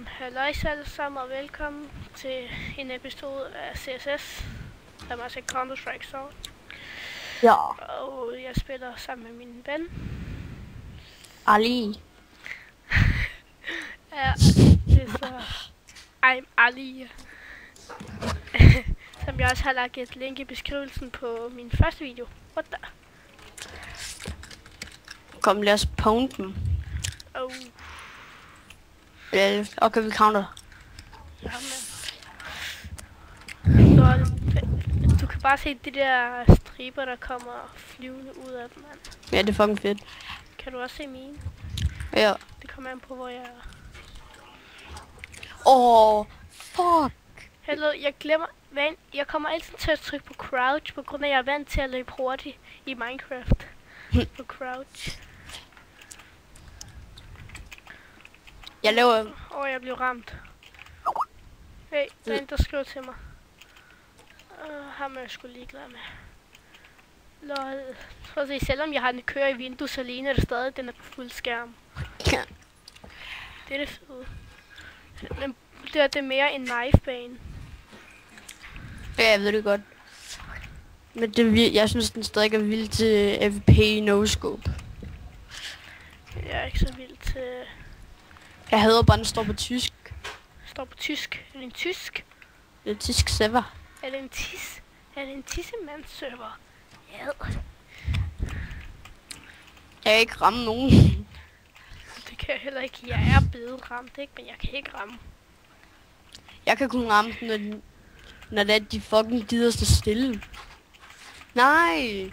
Halløjs alle sammen og velkommen til en episode af CSS, der er altså Counter-Strike Sound. Ja. Og jeg spiller sammen med min ven. Ali. Ja, det er så I'm Ali. Som jeg også har lagt et link i beskrivelsen på min første video. What the? Kom, lad os pound dem. Oh. Okay, vi counter. Du kan bare se de der striber, der kommer flyvende ud af dem, mand. Ja, det er fucking fedt. Kan du også se mine? Ja. Det kommer an på, hvor jeg er. Fuck. Hello, jeg glemmer... Jeg kommer altid til at trykke på crouch, på grund af, at jeg er vant til at løbe hurtigt i Minecraft. På crouch. Jeg laver... Jeg blev ramt. Hey, der er en, der skriver til mig. Ham er jeg sgu ligeglad med. Lol. Prøv at se, selvom jeg har den kører i vinduet, så ligner det stadig, den er på fuld skærm. Ja. Det er det fede. Men det er mere en knifebane. Ja, jeg ved det godt. Men det, jeg synes, den stadig er vild til FP no-scope. Jeg er ikke så vild til... Jeg hader bare, den står på tysk. Står på tysk. Er det en tysk? Det er tysk server. Er det en tissemandsserver? Ja. Jeg kan ikke ramme nogen. Det kan jeg heller ikke. Jeg er blevet ramt, ikke? Men jeg kan ikke ramme. Jeg kan kun ramme den, når det er, de fucking gider stå stille. Nej.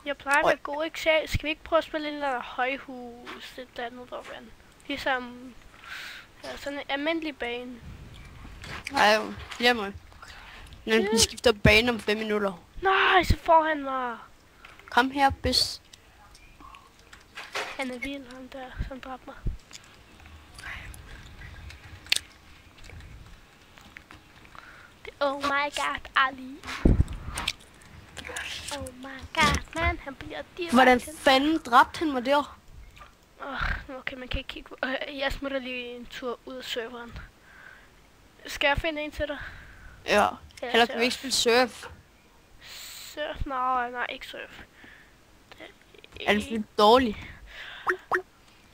Jeg plejer at være god, ikke? Skal vi ikke prøve at spille en eller anden højhus, et eller andet derovre? Ligesom sådan en almindelig bane. Nej, jeg må. Vi skifter bane om 5 minutter. Nej, så får han mig. Kom her, bis. Han er vild, ham der, som dræbte mig. Oh my god, Ali. Oh my god, man, han bliver direkte. Hvordan fanden dræbte han mig der? Okay, man kan ikke kigge på. Jeg smutter lige en tur ud af serveren. Skal jeg finde en til dig? Ja. Eller kan vi ikke spille surf? Surf? Nej, ikke surf. Er det lidt dårligt?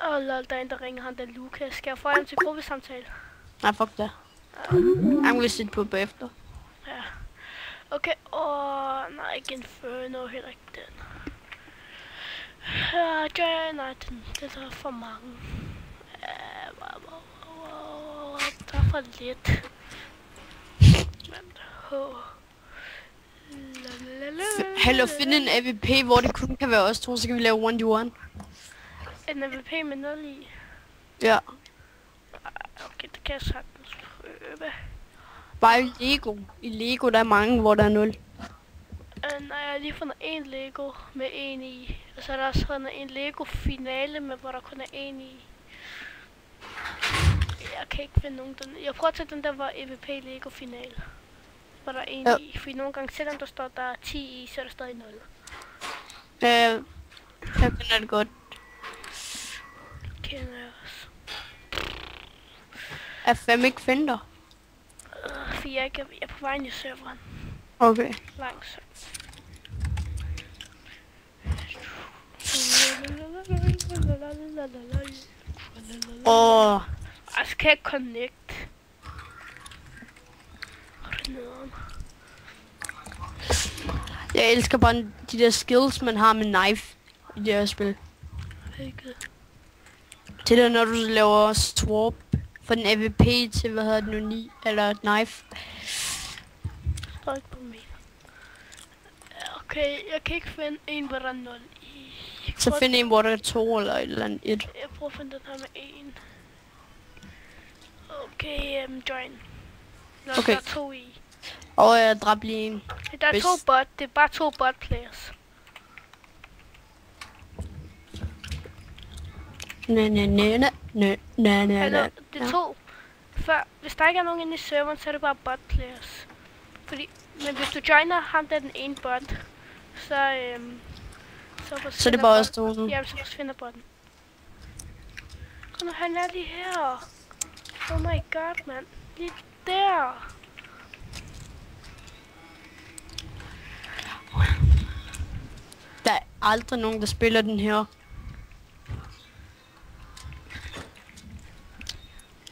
Lol, der er en, der ringer ham, der Lukas. Skal jeg få ham til gruppesamtale? Nej, fuck det. Han vil sidde på bagefter. Ja. Okay, nej, ikke Inferno, heller ikke den. Nej, det er for mange. Der er for lidt. Hallo, find en AVP, hvor det kun kan være os to, så kan vi lave 1v1. En AVP med 0 i? Ja. Okay, det kan jeg sagtens prøve. Bare i Lego. I Lego, der er mange, hvor der er 0. Nej, jeg har lige fundet en Lego med 1 i. Og så er der også fundet en Lego finale med, hvor der kun er 1 i. Jeg kan ikke finde nogen den. Jeg prøver at tage den der, hvor EVP Lego finale. Hvor der er 1 i. For nogle gange, selvom der står, der er 10 i, så er der stadig 0. Jeg kender det godt. Kender jeg også. Jeg fandme ikke finder. For jeg er på vej ind i serveren. Okay. Langsomt. Jeg skal ikke connect. Jeg elsker bare de der skills, man har med knife i det her spil. Hvilket? Til det, når du laver swap fra den AVP til, hvad hedder det nu, 9 eller knife. Står ikke på mig. Okay, jeg kan ikke finde en, hvor der er 0 i. Så find en, hvor der er 2 eller et eller andet 1. Jeg prøver at finde den her med 1. Okay, join. Nå, Okay. der er 2 i. Og jeg dræbte lige en. Der er 2 bot, det er bare 2 bot players. Hallo, det er 2. Hvis der ikke er nogen inde i serveren, så er det bare bot players. Men hvis du joiner ham, der er den ene bot, så Så det er bare os to nu. Ja, så forsvinder botten. Og han er lige her. Oh my god, mand. Lige der. Der er aldrig nogen, der spiller den her.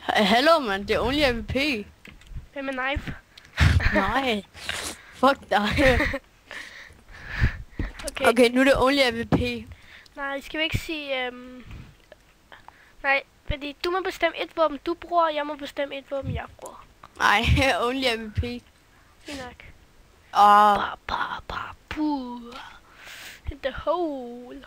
Hallo, mand. Det er only AVP. Hvem er knife? Nej. Fuck dig. Okay. Okay, nu er det only AVP. Nej, skal vi ikke sige... Nej, fordi du må bestemme et våben, du bruger, og jeg må bestemme et våben, jeg bruger. Nej, only AVP. Fint nok. Og Puh. In the hole.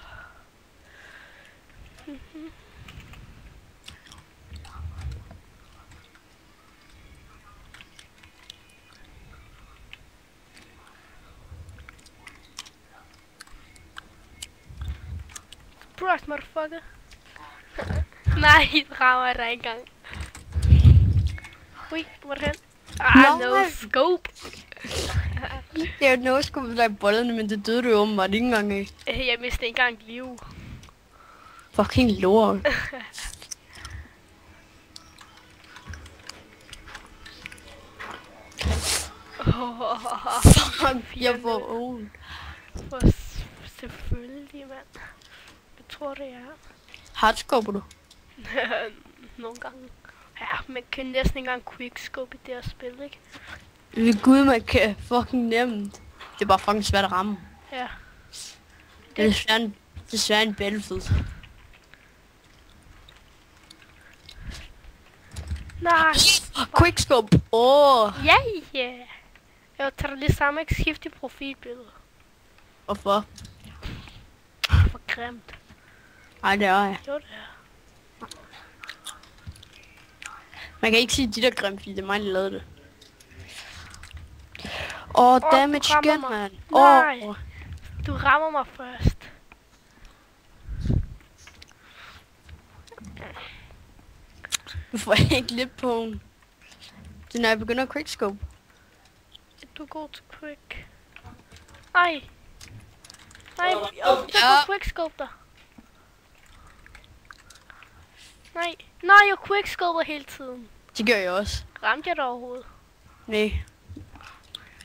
Surprise, motherfucker. Nej, det rammer dig engang. Ui, hvor er det hen? No scope. det er jo noget sgu der i bollerne, men det døde du jo åbenbart ikke engang af. Jeg mistede ikke engang liv. Fucking lort. Fuck, jeg får ondt. Selvfølgelig, mand. Jeg tror, det er. Hardscoper du? Nogle gange. Ja, man kan næsten ikke engang quickscope i det her spil, ikke? Ved gud, man kan fucking nemt. Det er bare fucking svært at ramme. Ja. Det er desværre en Battlefield. Nej. Quickscope. Ja, ja. Jeg tager lige samme skift i profilbilledet. Hvorfor? For grimt. Ej, det er jeg. Jo, det er. Man kan ikke sige de der grimme, fordi det er mig, der lavede det. Damage igen, man. Nej. Du rammer mig først. Du får ikke lidt på den. Det er når jeg begynder at quickscope. Du er god til quick. Ej. Nej, jeg kan quickscope dig. Nej. Nej, jeg quickscoper hele tiden. Det gør jeg også. Ramte jeg dig overhovedet? Nej.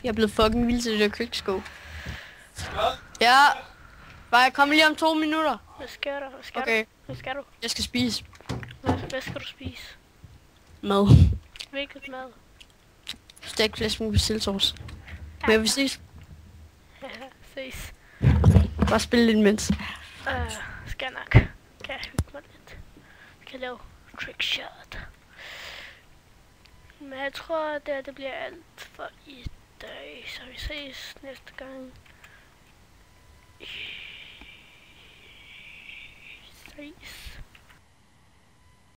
Jeg er blevet fucking vild til det der quickscope. Ja. Bare jeg kommer lige om 2 minutter. Hvad skal der? Hvad skal Okay. du? Hvad skal du? Jeg skal spise Hvad skal du spise? mad. Hvilket mad? Stegt flæsk med persillesauce. Men jeg vil ses. Ses. Bare spille lidt imens. Skal nok. Kan jeg hygge mig lidt. Jeg kan lave trickshot. Men jeg tror, at det bliver alt for i dag. Så vi ses næste gang. Ses.